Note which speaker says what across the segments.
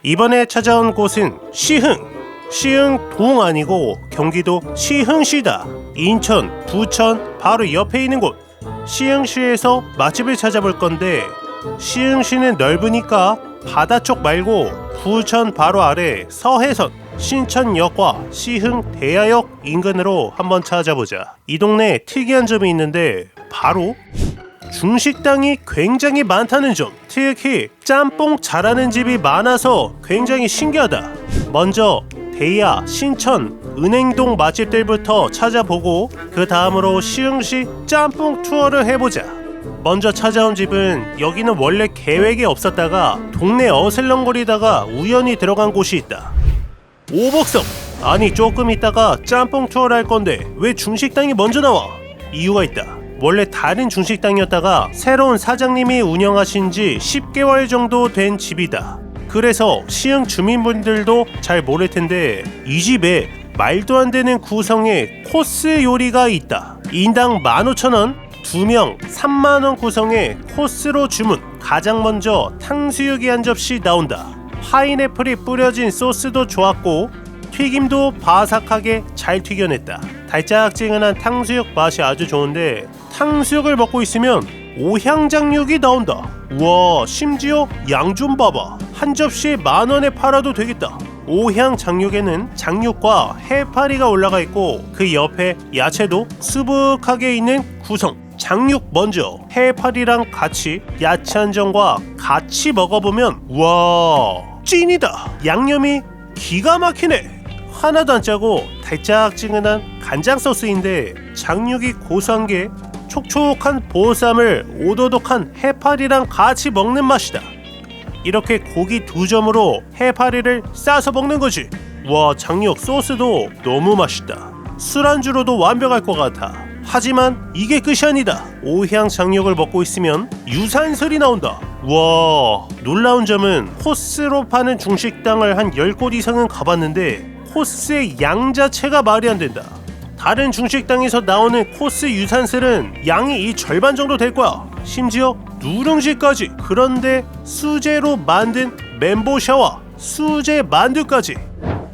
Speaker 1: 이번에 찾아온 곳은 시흥동 아니고 경기도 시흥시다. 인천, 부천 바로 옆에 있는 곳. 시흥시에서 맛집을 찾아볼 건데 시흥시는 넓으니까 바다 쪽 말고 부천 바로 아래 서해선 신천역과 시흥대야역 인근으로 한번 찾아보자. 이 동네에 특이한 점이 있는데 바로 중식당이 굉장히 많다는 점. 특히 짬뽕 잘하는 집이 많아서 굉장히 신기하다. 먼저 대야, 신천, 은행동 맛집들부터 찾아보고 그 다음으로 시흥시 짬뽕 투어를 해보자. 먼저 찾아온 집은 여기는 원래 계획에 없었다가 동네 어슬렁거리다가 우연히 들어간 곳이 있다. 오복성! 아니 조금 있다가 짬뽕 투어를 할 건데 왜 중식당이 먼저 나와? 이유가 있다. 원래 다른 중식당이었다가 새로운 사장님이 운영하신 지 10개월 정도 된 집이다. 그래서 시흥 주민분들도 잘 모를 텐데 이 집에 말도 안 되는 구성의 코스 요리가 있다. 인당 15,000원, 2명 30,000원 구성의 코스로 주문. 가장 먼저 탕수육이 한 접시 나온다. 파인애플이 뿌려진 소스도 좋았고 튀김도 바삭하게 잘 튀겨냈다. 달짝지근한 탕수육 맛이 아주 좋은데 탕수육을 먹고 있으면 오향장육이 나온다. 우와, 심지어 양 좀 봐봐. 한 접시에 10,000원에 팔아도 되겠다. 오향장육에는 장육과 해파리가 올라가 있고 그 옆에 야채도 수북하게 있는 구성. 장육 먼저 해파리랑 같이 야채 한 점과 같이 먹어보면 우와 찐이다. 양념이 기가 막히네. 하나도 안 짜고 달짝지근한 간장 소스인데 장육이 고소한 게 촉촉한 보쌈을 오도독한 해파리랑 같이 먹는 맛이다. 이렇게 고기 2점으로 해파리를 싸서 먹는 거지. 와, 장육 소스도 너무 맛있다. 술안주로도 완벽할 것 같아. 하지만 이게 끝이 아니다. 오향 장육을 먹고 있으면 유산슬이 나온다. 와, 놀라운 점은 코스로 파는 중식당을 한 10곳 이상은 가봤는데 코스의 양 자체가 말이 안 된다. 다른 중식당에서 나오는 코스 유산슬은 양이 이 절반 정도 될 거야. 심지어 누룽지까지. 그런데 수제로 만든 멘보샤와 수제 만두까지.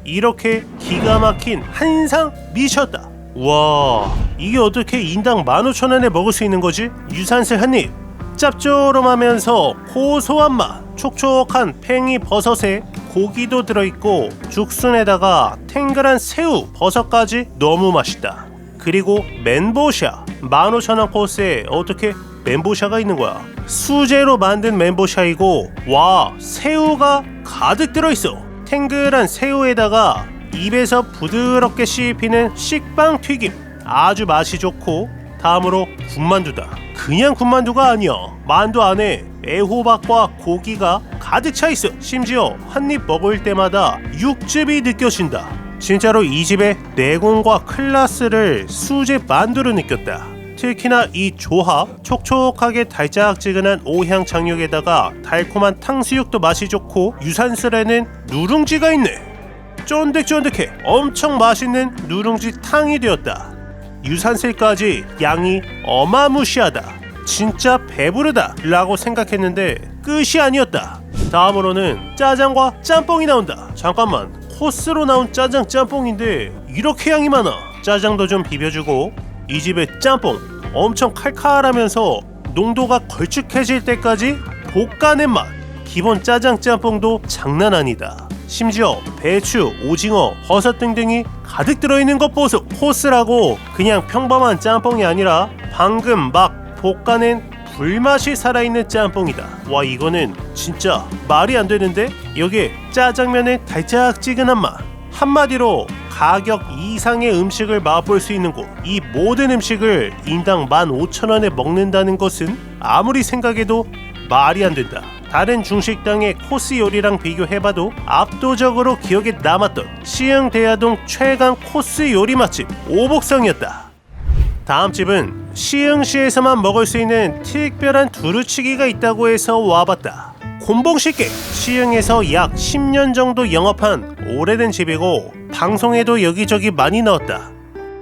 Speaker 1: 이렇게 기가 막힌 한상 미쳤다. 와, 이게 어떻게 인당 15,000원에 먹을 수 있는 거지? 유산슬 한입. 짭조름하면서 고소한 맛. 촉촉한 팽이 버섯에 고기도 들어있고 죽순에다가 탱글한 새우, 버섯까지 너무 맛있다. 그리고 멘보샤. 15,000원 코스에 어떻게 멘보샤가 있는 거야? 수제로 만든 멘보샤이고 와, 새우가 가득 들어있어. 탱글한 새우에다가 입에서 부드럽게 씹히는 식빵 튀김. 아주 맛이 좋고 다음으로 군만두다. 그냥 군만두가 아니야. 만두 안에 애호박과 고기가 가득 차 있어. 심지어 한입 먹을 때마다 육즙이 느껴진다. 진짜로 이 집의 내공과 클래스를 수제 만두로 느꼈다. 특히나 이 조합, 촉촉하게 달짝지근한 오향 장육에다가 달콤한 탕수육도 맛이 좋고 유산슬에는 누룽지가 있네. 쫀득쫀득해. 엄청 맛있는 누룽지 탕이 되었다. 유산슬까지 양이 어마무시하다. 진짜 배부르다 라고 생각했는데 끝이 아니었다. 다음으로는 짜장과 짬뽕이 나온다. 잠깐만, 코스로 나온 짜장 짬뽕인데 이렇게 양이 많아. 짜장도 좀 비벼주고 이 집의 짬뽕 엄청 칼칼하면서 농도가 걸쭉해질 때까지 볶아낸 맛. 기본 짜장 짬뽕도 장난 아니다. 심지어 배추, 오징어, 버섯 등등이 가득 들어있는 것 보소. 코스라고 그냥 평범한 짬뽕이 아니라 방금 막 볶아낸 불맛이 살아있는 짬뽕이다. 와, 이거는 진짜 말이 안 되는데? 여기에 짜장면의 달짝지근한 맛. 한마디로 가격 이상의 음식을 맛볼 수 있는 곳. 이 모든 음식을 인당 15,000원에 먹는다는 것은 아무리 생각해도 말이 안 된다. 다른 중식당의 코스 요리랑 비교해봐도 압도적으로 기억에 남았던 시흥대야동 최강 코스 요리 맛집 오복성이었다. 다음 집은 시흥시에서만 먹을 수 있는 특별한 두루치기가 있다고 해서 와봤다. 곤봉식객. 시흥에서 약 10년 정도 영업한 오래된 집이고 방송에도 여기저기 많이 나왔다.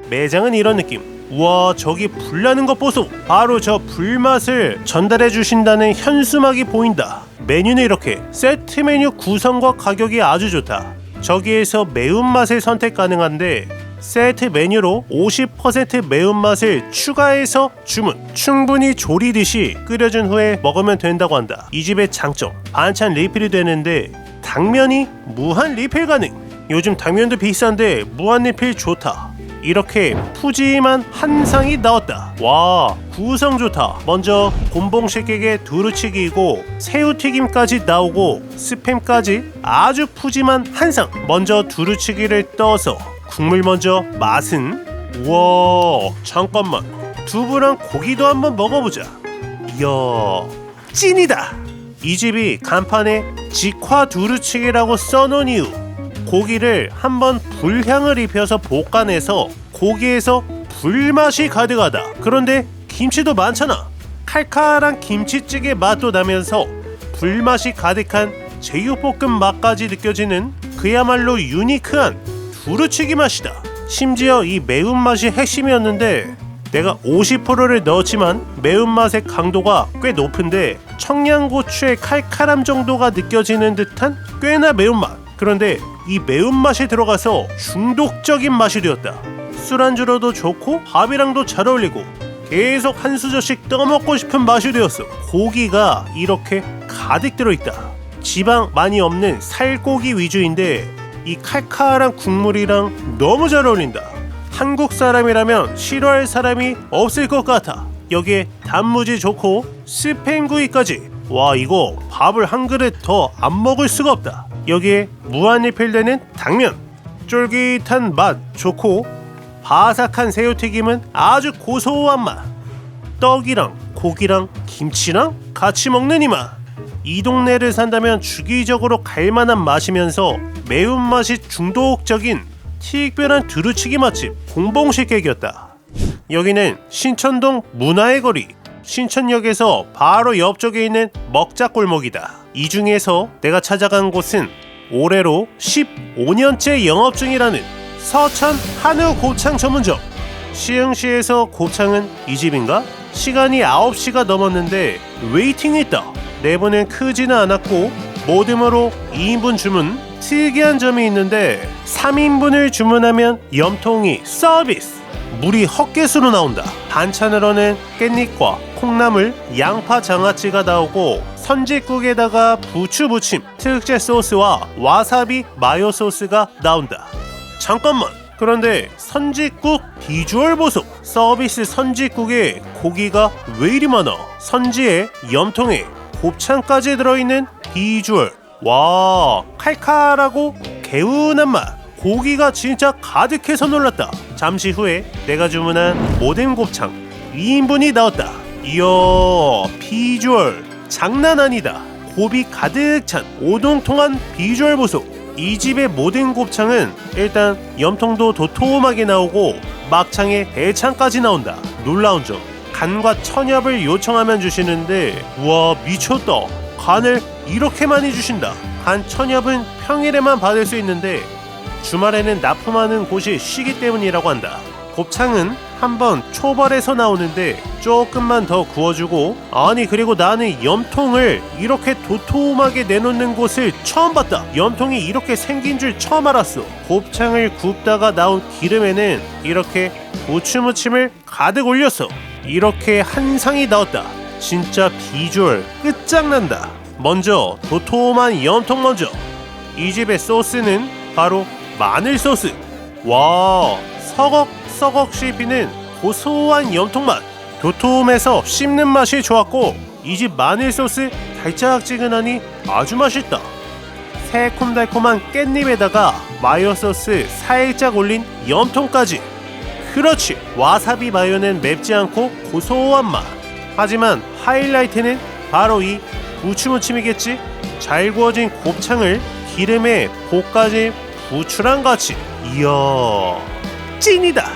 Speaker 1: 매장은 이런 느낌. 우와, 저기 불나는 것 보소. 바로 저 불맛을 전달해 주신다는 현수막이 보인다. 메뉴는 이렇게 세트 메뉴 구성과 가격이 아주 좋다. 저기에서 매운맛을 선택 가능한데 세트 메뉴로 50% 매운맛을 추가해서 주문. 충분히 조리듯이 끓여준 후에 먹으면 된다고 한다. 이 집의 장점, 반찬 리필이 되는데 당면이 무한 리필 가능. 요즘 당면도 비싼데 무한 리필 좋다. 이렇게 푸짐한 한 상이 나왔다. 와, 구성 좋다. 먼저 곰봉식객의 두루치기이고 새우튀김까지 나오고 스팸까지 아주 푸짐한 한 상. 먼저 두루치기를 떠서 국물 먼저. 맛은 우와, 잠깐만, 두부랑 고기도 한번 먹어보자. 이야, 찐이다. 이 집이 간판에 직화 두루치기라고 써놓은 이유, 고기를 한번 불향을 입혀서 볶아내서 고기에서 불맛이 가득하다. 그런데 김치도 많잖아. 칼칼한 김치찌개 맛도 나면서 불맛이 가득한 제육볶음 맛까지 느껴지는 그야말로 유니크한 두루치기 맛이다. 심지어 이 매운맛이 핵심이었는데 내가 50%를 넣었지만 매운맛의 강도가 꽤 높은데 청양고추의 칼칼함 정도가 느껴지는 듯한 꽤나 매운맛. 그런데 이 매운맛이 들어가서 중독적인 맛이 되었다. 술안주로도 좋고 밥이랑도 잘 어울리고 계속 한 수저씩 떠먹고 싶은 맛이 되었어. 고기가 이렇게 가득 들어있다. 지방 많이 없는 살코기 위주인데 이 칼칼한 국물이랑 너무 잘 어울린다. 한국 사람이라면 싫어할 사람이 없을 것 같아. 여기에 단무지 좋고 스팸구이까지. 와, 이거 밥을 한 그릇 더 안 먹을 수가 없다. 여기에 무한리필되는 당면, 쫄깃한 맛 좋고 바삭한 새우튀김은 아주 고소한 맛. 떡이랑 고기랑 김치랑 같이 먹는 이 맛. 이 동네를 산다면 주기적으로 갈만한 맛이면서 매운맛이 중독적인 특별한 두루치기 맛집 곰봉식객이었다. 여기는 신천동 문화의 거리, 신천역에서 바로 옆쪽에 있는 먹자골목이다. 이 중에서 내가 찾아간 곳은 올해로 15년째 영업 중이라는 서천 한우 곱창 전문점. 시흥시에서 곱창은 이 집인가? 시간이 9시가 넘었는데 웨이팅이 있다. 내부는 크지는 않았고 모듬으로 2인분 주문. 특이한 점이 있는데 3인분을 주문하면 염통이 서비스. 물이 헛개수로 나온다. 반찬으로는 깻잎과 콩나물, 양파, 장아찌가 나오고 선지국에다가 부추 부침, 특제 소스와 와사비 마요 소스가 나온다. 잠깐만, 그런데 선지국 비주얼 보소. 서비스 선지국에 고기가 왜 이리 많아? 선지에 염통에 곱창까지 들어있는 비주얼. 와, 칼칼하고 개운한 맛. 고기가 진짜 가득해서 놀랐다. 잠시 후에 내가 주문한 모든 곱창 2인분이 나왔다. 이야, 비주얼 장난 아니다. 곱이 가득 찬 오동통한 비주얼 보소. 이 집의 모든 곱창은 일단 염통도 도톰하게 나오고 막창에 대창까지 나온다. 놀라운 점, 간과 천엽을 요청하면 주시는데 우와, 미쳤다. 간을 이렇게 많이 주신다. 간 천엽은 평일에만 받을 수 있는데 주말에는 납품하는 곳이 쉬기 때문이라고 한다. 곱창은 한번 초벌해서 나오는데 조금만 더 구워주고, 아니 그리고 나는 염통을 이렇게 도톰하게 내놓는 곳을 처음 봤다. 염통이 이렇게 생긴 줄 처음 알았어. 곱창을 굽다가 나온 기름에는 이렇게 고추무침을 가득 올렸어. 이렇게 한 상이 나왔다. 진짜 비주얼 끝장난다. 먼저 도톰한 염통 먼저. 이 집의 소스는 바로 마늘 소스. 와, 서걱서걱 씹히는 고소한 염통 맛. 도톰해서 씹는 맛이 좋았고 이 집 마늘 소스 달짝지근하니 아주 맛있다. 새콤달콤한 깻잎에다가 마요 소스 살짝 올린 염통까지. 그렇지, 와사비 마요는 맵지 않고 고소한 맛. 하지만 하이라이트는 바로 이 부추무침이겠지. 잘 구워진 곱창을 기름에 볶아진 부추랑 같이. 이야, 찐이다.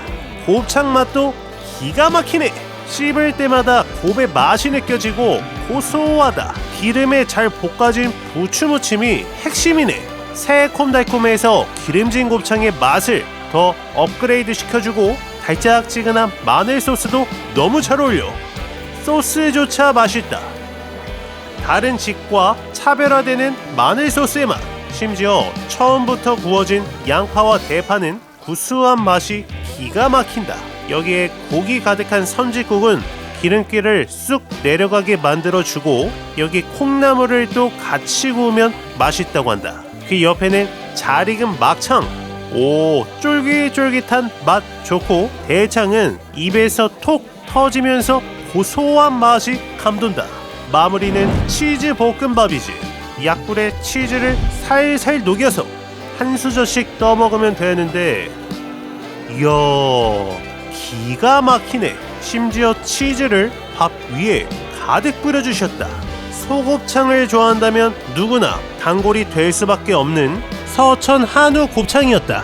Speaker 1: 곱창 맛도 기가 막히네. 씹을 때마다 곱의 맛이 느껴지고 고소하다. 기름에 잘 볶아진 부추무침이 핵심이네. 새콤달콤해서 기름진 곱창의 맛을 더 업그레이드 시켜주고 달짝지근한 마늘 소스도 너무 잘 어울려. 소스조차 맛있다. 다른 집과 차별화되는 마늘 소스의 맛, 심지어 처음부터 구워진 양파와 대파는 구수한 맛이 기가 막힌다. 여기에 고기 가득한 선짓국은 기름기를 쑥 내려가게 만들어주고 여기 콩나물을 또 같이 구우면 맛있다고 한다. 그 옆에는 잘 익은 막창, 오 쫄깃쫄깃한 맛 좋고 대창은 입에서 톡 터지면서 고소한 맛이 감돈다. 마무리는 치즈 볶음밥이지. 약불에 치즈를 살살 녹여서 한 수저씩 떠먹으면 되는데 이야 기가 막히네. 심지어 치즈를 밥 위에 가득 뿌려주셨다. 소곱창을 좋아한다면 누구나 단골이 될 수밖에 없는 서천 한우 곱창이었다.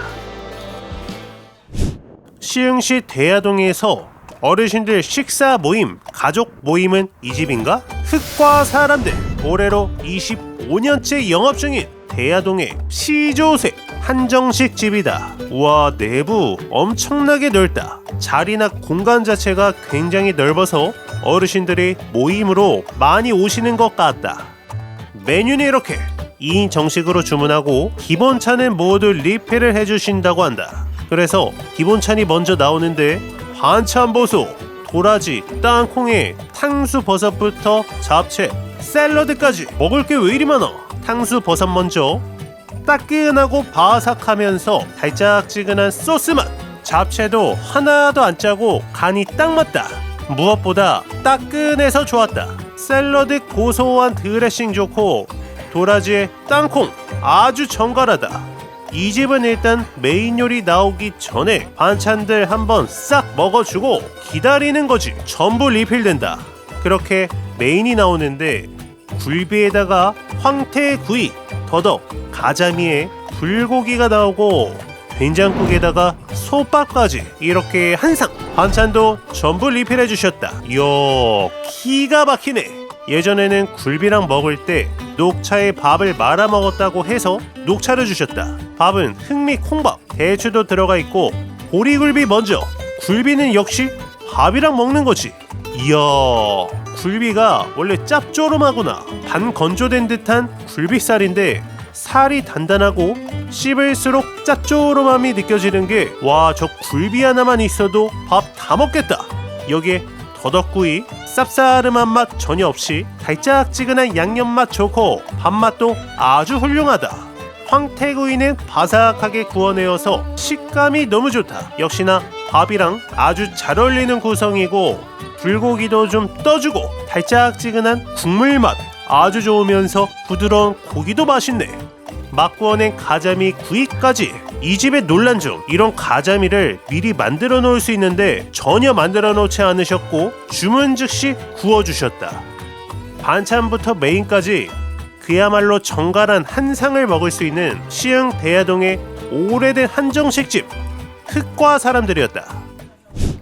Speaker 1: 시흥시 대야동에서 어르신들 식사 모임, 가족 모임은 이 집인가? 흙과 사람들, 올해로 25년째 영업 중인 대야동의 시조새 한정식 집이다. 우와, 내부 엄청나게 넓다. 자리나 공간 자체가 굉장히 넓어서 어르신들이 모임으로 많이 오시는 것 같다. 메뉴는 이렇게 2인 정식으로 주문하고 기본차는 모두 리필을 해주신다고 한다. 그래서 기본찬이 먼저 나오는데 반찬 보소, 도라지, 땅콩에 탕수버섯부터 잡채, 샐러드까지 먹을 게 왜 이리 많아. 탕수버섯 먼저 따끈하고 바삭하면서 달짝지근한 소스 맛. 잡채도 하나도 안 짜고 간이 딱 맞다. 무엇보다 따끈해서 좋았다. 샐러드 고소한 드레싱 좋고 도라지에 땅콩 아주 정갈하다. 이 집은 일단 메인 요리 나오기 전에 반찬들 한번 싹 먹어주고 기다리는 거지. 전부 리필된다. 그렇게 메인이 나오는데 굴비에다가 황태구이, 더덕, 가자미에 불고기가 나오고 된장국에다가 솥밥까지 이렇게 한상. 반찬도 전부 리필해 주셨다. 이야 기가 막히네. 예전에는 굴비랑 먹을 때 녹차에 밥을 말아 먹었다고 해서 녹차를 주셨다. 밥은 흑미 콩밥, 대추도 들어가 있고 보리굴비 먼저. 굴비는 역시 밥이랑 먹는 거지. 이야 굴비가 원래 짭조름하구나. 반 건조된 듯한 굴비살인데 살이 단단하고 씹을수록 짭조름함이 느껴지는 게 와 저 굴비 하나만 있어도 밥 다 먹겠다. 여기에 더덕구이 쌉싸름한 맛 전혀 없이 달짝지근한 양념 맛 좋고 밥맛도 아주 훌륭하다. 황태구이는 바삭하게 구워내어서 식감이 너무 좋다. 역시나 밥이랑 아주 잘 어울리는 구성이고 불고기도 좀 떠주고 달짝지근한 국물 맛 아주 좋으면서 부드러운 고기도 맛있네. 막 구워낸 가자미 구이까지. 이 집의 논란 중 이런 가자미를 미리 만들어 놓을 수 있는데 전혀 만들어 놓지 않으셨고 주문 즉시 구워주셨다. 반찬부터 메인까지 그야말로 정갈한 한상을 먹을 수 있는 시흥 대야동의 오래된 한정식집 흙과 사람들이었다.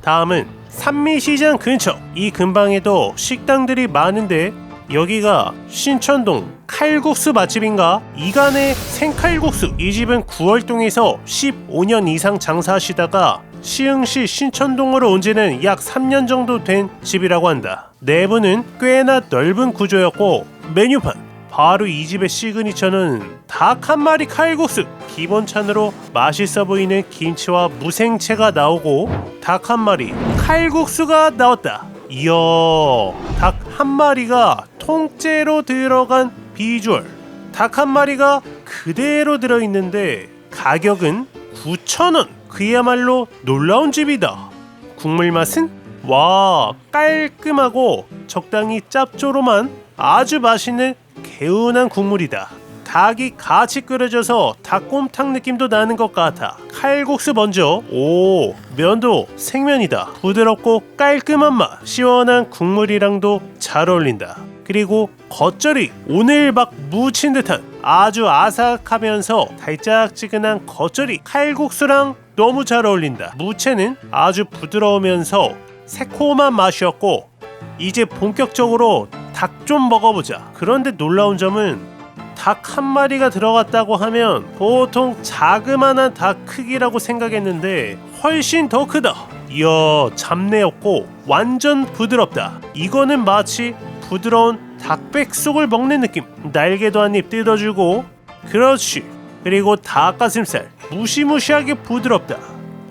Speaker 1: 다음은 산미시장 근처. 이 근방에도 식당들이 많은데 여기가 신천동 칼국수 맛집인가? 이간의 생칼국수. 이 집은 9월동에서 15년 이상 장사하시다가 시흥시 신천동으로 온 지는 약 3년 정도 된 집이라고 한다. 내부는 꽤나 넓은 구조였고 메뉴판 바로 이 집의 시그니처는 닭 한 마리 칼국수. 기본찬으로 맛있어 보이는 김치와 무생채가 나오고 닭 한 마리 칼국수가 나왔다. 이야 닭 한 마리가 통째로 들어간 비주얼. 닭 한 마리가 그대로 들어있는데 가격은 9,000원. 그야말로 놀라운 집이다. 국물 맛은 와 깔끔하고 적당히 짭조름한 아주 맛있는 개운한 국물이다. 닭이 같이 끓여져서 닭곰탕 느낌도 나는 것 같아. 칼국수 먼저. 오 면도 생면이다. 부드럽고 깔끔한 맛. 시원한 국물이랑도 잘 어울린다. 그리고 겉절이 오늘 막 무친 듯한 아주 아삭하면서 달짝지근한 겉절이 칼국수랑 너무 잘 어울린다. 무채는 아주 부드러우면서 새콤한 맛이었고 이제 본격적으로 닭 좀 먹어보자. 그런데 놀라운 점은 닭 한 마리가 들어갔다고 하면 보통 자그마한 닭 크기라고 생각했는데 훨씬 더 크다. 이야, 잡내없고 완전 부드럽다. 이거는 마치 부드러운 닭백숙을 먹는 느낌. 날개도 한 입 뜯어주고, 그렇지. 그리고 닭가슴살 무시무시하게 부드럽다.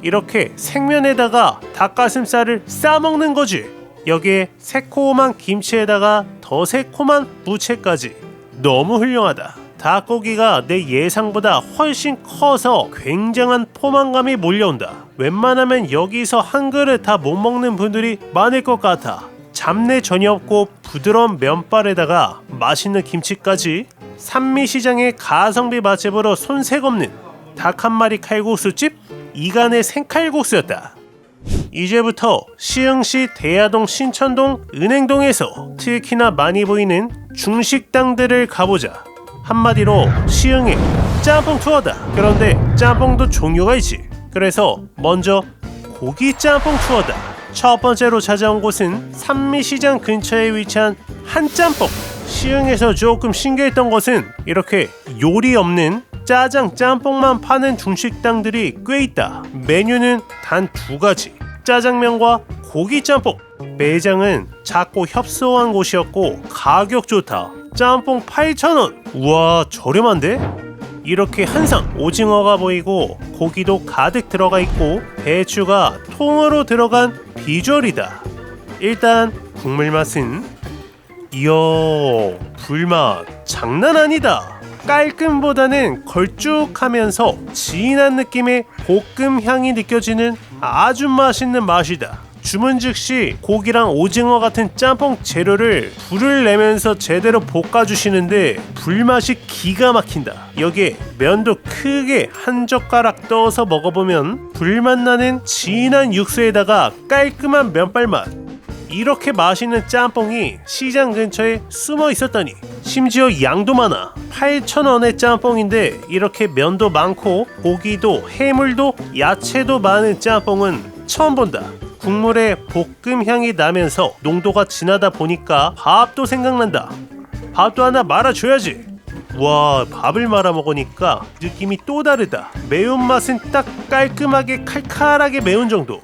Speaker 1: 이렇게 생면에다가 닭가슴살을 싸먹는 거지. 여기에 새콤한 김치에다가 더 새콤한 부채까지. 너무 훌륭하다. 닭고기가 내 예상보다 훨씬 커서 굉장한 포만감이 몰려온다. 웬만하면 여기서 한 그릇 다 못 먹는 분들이 많을 것 같아. 잡내 전혀 없고 부드러운 면발에다가 맛있는 김치까지. 산미시장의 가성비 맛집으로 손색 없는 닭 한 마리 칼국수집 이간의 생칼국수였다. 이제부터 시흥시 대야동, 신천동, 은행동에서 특히나 많이 보이는 중식당들을 가보자. 한마디로 시흥의 짬뽕 투어다. 그런데 짬뽕도 종류가 있지. 그래서 먼저 고기 짬뽕 투어다. 첫 번째로 찾아온 곳은 산미시장 근처에 위치한 한짬뽕. 시흥에서 조금 신기했던 것은 이렇게 요리 없는 짜장 짬뽕만 파는 중식당들이 꽤 있다. 메뉴는 단 두 가지, 짜장면과 고기 짬뽕. 매장은 작고 협소한 곳이었고 가격 좋다. 짬뽕 8,000원. 우와, 저렴한데? 이렇게 한상 오징어가 보이고 고기도 가득 들어가 있고 배추가 통으로 들어간 비주얼이다. 일단 국물 맛은 이야, 불맛 장난 아니다. 깔끔보다는 걸쭉하면서 진한 느낌의 볶음 향이 느껴지는 아주 맛있는 맛이다. 주문 즉시 고기랑 오징어 같은 짬뽕 재료를 불을 내면서 제대로 볶아주시는데 불맛이 기가 막힌다. 여기에 면도 크게 한 젓가락 떠서 먹어보면 불맛 나는 진한 육수에다가 깔끔한 면발맛. 이렇게 맛있는 짬뽕이 시장 근처에 숨어 있었다니. 심지어 양도 많아. 8,000원의 짬뽕인데 이렇게 면도 많고 고기도 해물도 야채도 많은 짬뽕은 처음 본다. 국물에 볶음 향이 나면서 농도가 진하다 보니까 밥도 생각난다. 밥도 하나 말아줘야지. 와, 밥을 말아 먹으니까 느낌이 또 다르다. 매운맛은 딱 깔끔하게 칼칼하게 매운 정도.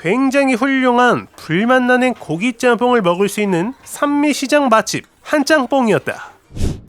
Speaker 1: 굉장히 훌륭한 불맛 나는 고기 짬뽕을 먹을 수 있는 산미시장 맛집 한짬뽕이었다.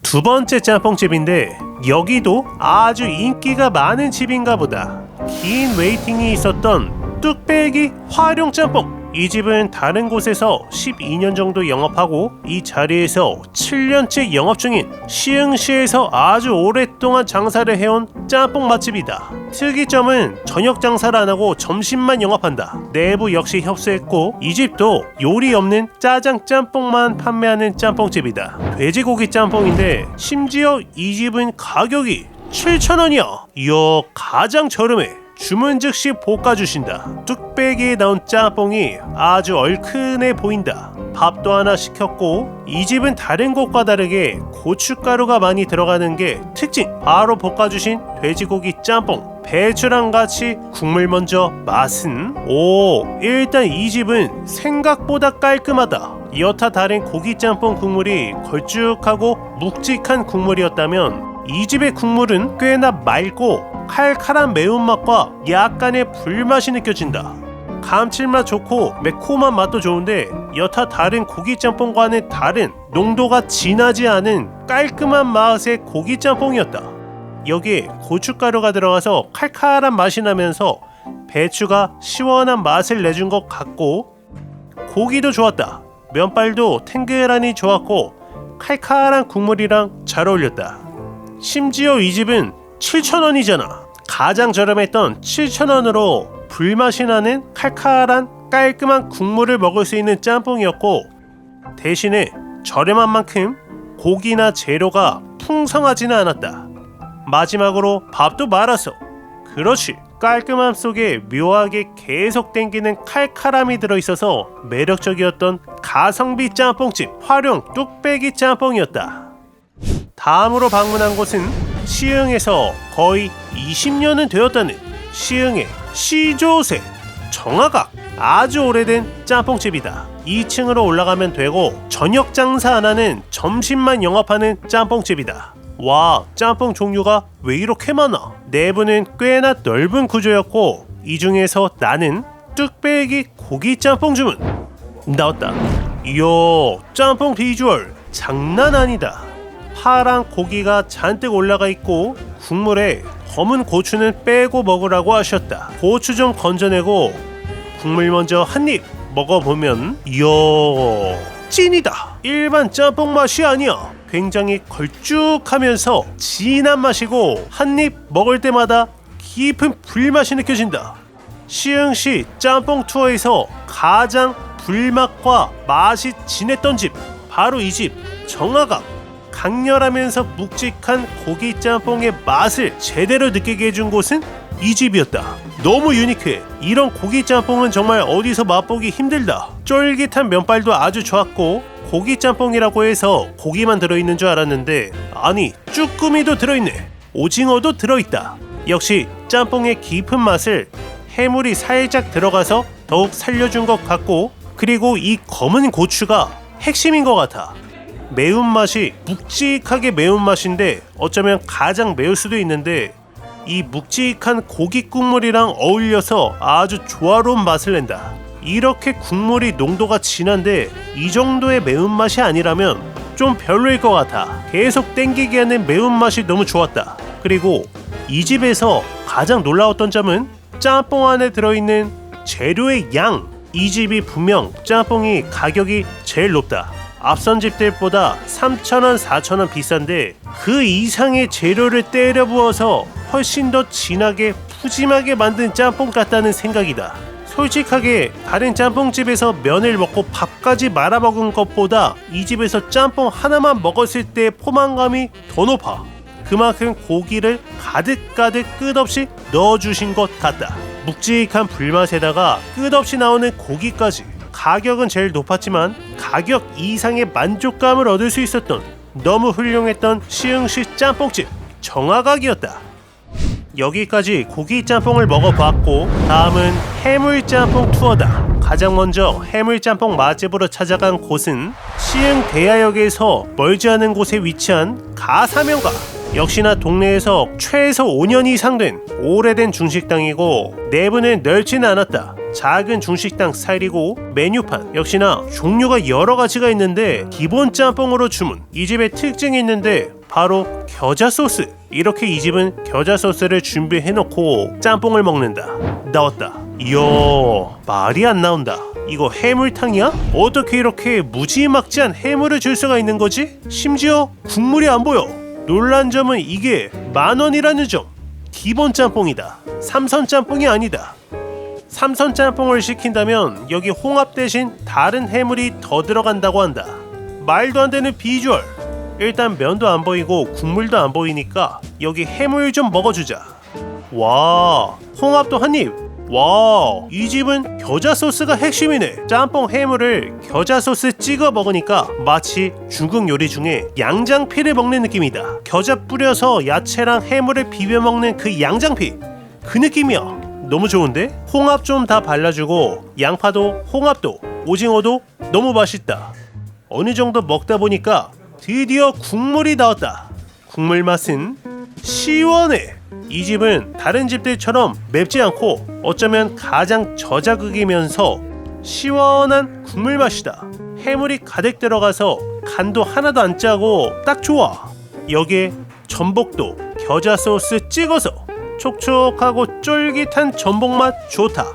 Speaker 1: 두 번째 짬뽕집인데 여기도 아주 인기가 많은 집인가 보다. 긴 웨이팅이 있었던 뚝배기 화룡짬뽕. 이 집은 다른 곳에서 12년 정도 영업하고 이 자리에서 7년째 영업 중인 시흥시에서 아주 오랫동안 장사를 해온 짬뽕 맛집이다. 특이점은 저녁 장사를 안 하고 점심만 영업한다. 내부 역시 협소했고 이 집도 요리 없는 짜장 짬뽕만 판매하는 짬뽕집이다. 돼지고기 짬뽕인데 심지어 이 집은 가격이 7,000원이야. 이야, 가장 저렴해. 주문 즉시 볶아주신다. 뚝배기에 나온 짬뽕이 아주 얼큰해 보인다. 밥도 하나 시켰고 이 집은 다른 곳과 다르게 고춧가루가 많이 들어가는 게 특징. 바로 볶아주신 돼지고기 짬뽕, 배추랑 같이 국물 먼저. 맛은 일단 이 집은 생각보다 깔끔하다. 여타 다른 고기 짬뽕 국물이 걸쭉하고 묵직한 국물이었다면 이 집의 국물은 꽤나 맑고 칼칼한 매운맛과 약간의 불맛이 느껴진다. 감칠맛 좋고 매콤한 맛도 좋은데 여타 다른 고기 짬뽕과는 다른 농도가 진하지 않은 깔끔한 맛의 고기 짬뽕이었다. 여기에 고춧가루가 들어가서 칼칼한 맛이 나면서 배추가 시원한 맛을 내준 것 같고 고기도 좋았다. 면발도 탱글하니 좋았고 칼칼한 국물이랑 잘 어울렸다. 심지어 이 집은 7,000원이잖아. 가장 저렴했던 7,000원으로 불맛이 나는 칼칼한 깔끔한 국물을 먹을 수 있는 짬뽕이었고 대신에 저렴한 만큼 고기나 재료가 풍성하지는 않았다. 마지막으로 밥도 말아서. 그렇지. 깔끔함 속에 묘하게 계속 땡기는 칼칼함이 들어있어서 매력적이었던 가성비 짬뽕집 화룡 뚝배기 짬뽕이었다. 다음으로 방문한 곳은 시흥에서 거의 20년은 되었다는 시흥의 시조새 정아각. 아주 오래된 짬뽕집이다. 2층으로 올라가면 되고 저녁 장사 안 하는 점심만 영업하는 짬뽕집이다. 와, 짬뽕 종류가 왜 이렇게 많아? 내부는 꽤나 넓은 구조였고 이 중에서 나는 뚝배기 고기 짬뽕 주문 나왔다. 이야, 짬뽕 비주얼 장난 아니다. 파란 고기가 잔뜩 올라가 있고 국물에 검은 고추는 빼고 먹으라고 하셨다. 고추 좀 건져내고 국물 먼저 한입 먹어보면 이야, 찐이다. 일반 짬뽕 맛이 아니야. 굉장히 걸쭉하면서 진한 맛이고 한입 먹을 때마다 깊은 불맛이 느껴진다. 시흥시 짬뽕 투어에서 가장 불맛과 맛이 진했던 집, 바로 이 집 정아각. 강렬하면서 묵직한 고기 짬뽕의 맛을 제대로 느끼게 해준 곳은 이 집이었다. 너무 유니크해. 이런 고기 짬뽕은 정말 어디서 맛보기 힘들다. 쫄깃한 면발도 아주 좋았고 고기 짬뽕이라고 해서 고기만 들어있는 줄 알았는데 아니, 쭈꾸미도 들어있네. 오징어도 들어있다. 역시 짬뽕의 깊은 맛을 해물이 살짝 들어가서 더욱 살려준 것 같고, 그리고 이 검은 고추가 핵심인 것 같아. 매운맛이 묵직하게 매운맛인데 어쩌면 가장 매울 수도 있는데 이 묵직한 고기 국물이랑 어울려서 아주 조화로운 맛을 낸다. 이렇게 국물이 농도가 진한데 이 정도의 매운맛이 아니라면 좀 별로일 것 같아. 계속 땡기게 하는 매운맛이 너무 좋았다. 그리고 이 집에서 가장 놀라웠던 점은 짬뽕 안에 들어있는 재료의 양. 이 집이 분명 짬뽕이 가격이 제일 높다. 앞선 집들보다 3,000원, 4,000원 비싼데 그 이상의 재료를 때려 부어서 훨씬 더 진하게 푸짐하게 만든 짬뽕 같다는 생각이다. 솔직하게 다른 짬뽕집에서 면을 먹고 밥까지 말아 먹은 것보다 이 집에서 짬뽕 하나만 먹었을 때의 포만감이 더 높아. 그만큼 고기를 가득가득 끝없이 넣어주신 것 같다. 묵직한 불맛에다가 끝없이 나오는 고기까지. 가격은 제일 높았지만 가격 이상의 만족감을 얻을 수 있었던 너무 훌륭했던 시흥시 짬뽕집 정아각이었다. 여기까지 고기 짬뽕을 먹어봤고 다음은 해물짬뽕 투어다. 가장 먼저 해물짬뽕 맛집으로 찾아간 곳은 시흥 대야역에서 멀지 않은 곳에 위치한 가사명가. 역시나 동네에서 최소 5년 이상 된 오래된 중식당이고 내부는 넓지는 않았다. 작은 중식당 스타일이고 메뉴판 역시나 종류가 여러 가지가 있는데 기본 짬뽕으로 주문. 이 집의 특징이 있는데 바로 겨자 소스. 이렇게 이 집은 겨자 소스를 준비해놓고 짬뽕을 먹는다. 나왔다. 이야, 말이 안 나온다. 이거 해물탕이야? 어떻게 이렇게 무지막지한 해물을 줄 수가 있는 거지? 심지어 국물이 안 보여. 놀란 점은 이게 10,000원이라는 점. 기본 짬뽕이다. 삼선 짬뽕이 아니다. 삼선 짬뽕을 시킨다면 여기 홍합 대신 다른 해물이 더 들어간다고 한다. 말도 안 되는 비주얼. 일단 면도 안 보이고 국물도 안 보이니까 여기 해물 좀 먹어주자. 와, 홍합도 한입. 와, 이 집은 겨자 소스가 핵심이네. 짬뽕 해물을 겨자 소스 찍어 먹으니까 마치 중국 요리 중에 양장피를 먹는 느낌이다. 겨자 뿌려서 야채랑 해물을 비벼 먹는 그 양장피, 그 느낌이야. 너무 좋은데? 홍합 좀 다 발라주고 양파도 홍합도 오징어도 너무 맛있다. 어느 정도 먹다 보니까 드디어 국물이 나왔다. 국물 맛은 시원해. 이 집은 다른 집들처럼 맵지 않고 어쩌면 가장 저자극이면서 시원한 국물 맛이다. 해물이 가득 들어가서 간도 하나도 안 짜고 딱 좋아. 여기에 전복도 겨자 소스 찍어서 촉촉하고 쫄깃한 전복 맛 좋다.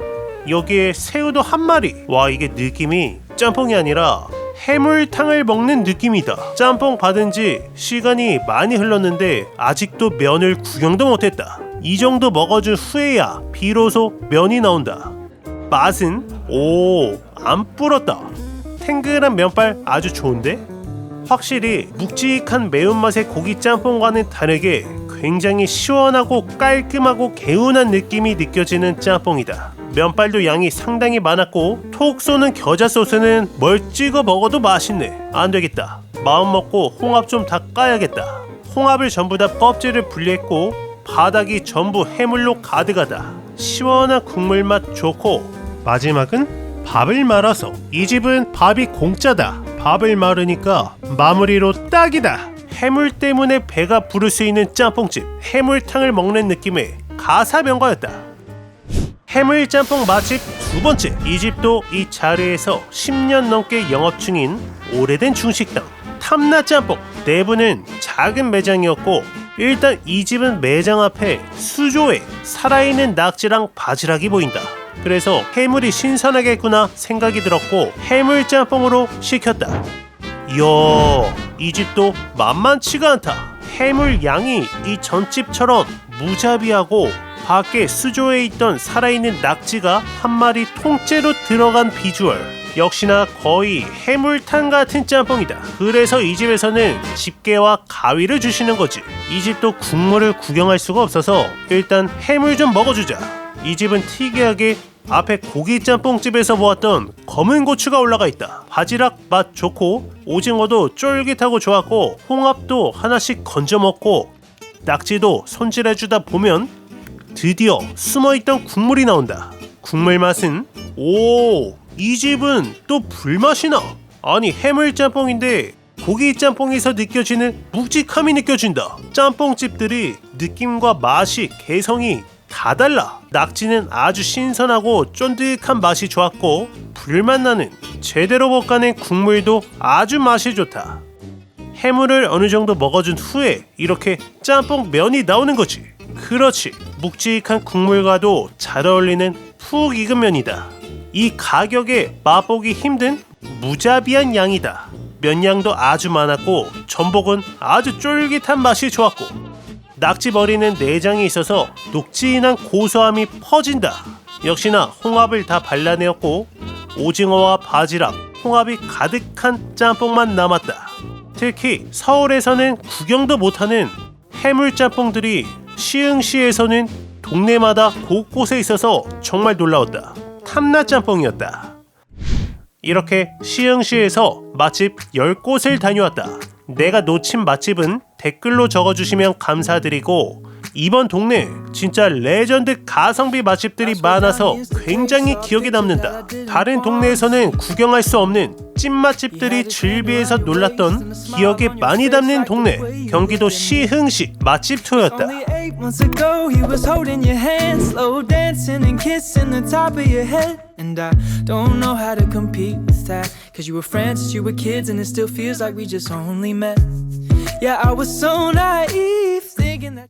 Speaker 1: 여기에 새우도 한 마리. 와, 이게 느낌이 짬뽕이 아니라 해물탕을 먹는 느낌이다. 짬뽕 받은 지 시간이 많이 흘렀는데 아직도 면을 구경도 못했다. 이 정도 먹어준 후에야 비로소 면이 나온다. 맛은 안 불었다. 탱글한 면발 아주 좋은데? 확실히 묵직한 매운맛의 고기 짬뽕과는 다르게 굉장히 시원하고 깔끔하고 개운한 느낌이 느껴지는 짬뽕이다. 면발도 양이 상당히 많았고 톡 쏘는 겨자 소스는 뭘 찍어 먹어도 맛있네. 안되겠다. 마음 먹고 홍합 좀 다 까야겠다. 홍합을 전부 다 껍질을 분리했고 바닥이 전부 해물로 가득하다. 시원한 국물 맛 좋고 마지막은 밥을 말아서. 이 집은 밥이 공짜다. 밥을 말으니까 마무리로 딱이다. 해물 때문에 배가 부를 수 있는 짬뽕집, 해물탕을 먹는 느낌의 가사명가였다. 해물 짬뽕 맛집 두 번째, 이 집도 이 자리에서 10년 넘게 영업 중인 오래된 중식당 탐나짬뽕. 내부는 작은 매장이었고 일단 이 집은 매장 앞에 수조에 살아있는 낙지랑 바지락이 보인다. 그래서 해물이 신선하겠구나 생각이 들었고 해물짬뽕으로 시켰다. 이야, 이 집도 만만치가 않다. 해물 양이 이 전집처럼 무자비하고 밖에 수조에 있던 살아있는 낙지가 한 마리 통째로 들어간 비주얼. 역시나 거의 해물탕 같은 짬뽕이다. 그래서 이 집에서는 집게와 가위를 주시는 거지. 이 집도 국물을 구경할 수가 없어서 일단 해물 좀 먹어주자. 이 집은 특이하게 앞에 고기 짬뽕집에서 보았던 검은 고추가 올라가 있다. 바지락 맛 좋고 오징어도 쫄깃하고 좋았고 홍합도 하나씩 건져 먹고 낙지도 손질해주다 보면 드디어 숨어있던 국물이 나온다. 국물 맛은 이 집은 또 불맛이 나. 아니 해물짬뽕인데 고기 짬뽕에서 느껴지는 묵직함이 느껴진다. 짬뽕집들이 느낌과 맛이 개성이 다 달라. 낙지는 아주 신선하고 쫀득한 맛이 좋았고 불맛 나는 제대로 볶아낸 국물도 아주 맛이 좋다. 해물을 어느 정도 먹어준 후에 이렇게 짬뽕 면이 나오는 거지. 그렇지, 묵직한 국물과도 잘 어울리는 푹 익은 면이다. 이 가격에 맛보기 힘든 무자비한 양이다. 면양도 아주 많았고 전복은 아주 쫄깃한 맛이 좋았고 낙지 머리는 내장이 있어서 녹진한 고소함이 퍼진다. 역시나 홍합을 다 발라내었고 오징어와 바지락, 홍합이 가득한 짬뽕만 남았다. 특히 서울에서는 구경도 못하는 해물짬뽕들이 시흥시에서는 동네마다 곳곳에 있어서 정말 놀라웠다. 탐나짬뽕이었다. 이렇게 시흥시에서 맛집 10곳을 다녀왔다. 내가 놓친 맛집은 댓글로 적어주시면 감사드리고 이번 동네 진짜 레전드 가성비 맛집들이 많아서 굉장히 기억에 남는다. 다른 동네에서는 구경할 수 없는 찐 맛집들이 즐비해서 놀랐던 기억에 많이 남는 동네 경기도 시흥시 맛집 투어였다.
Speaker 2: And I don't know how to compete with that. Cause you were friends since you were kids and it still feels like we just only met. Yeah, I was so naive thinking that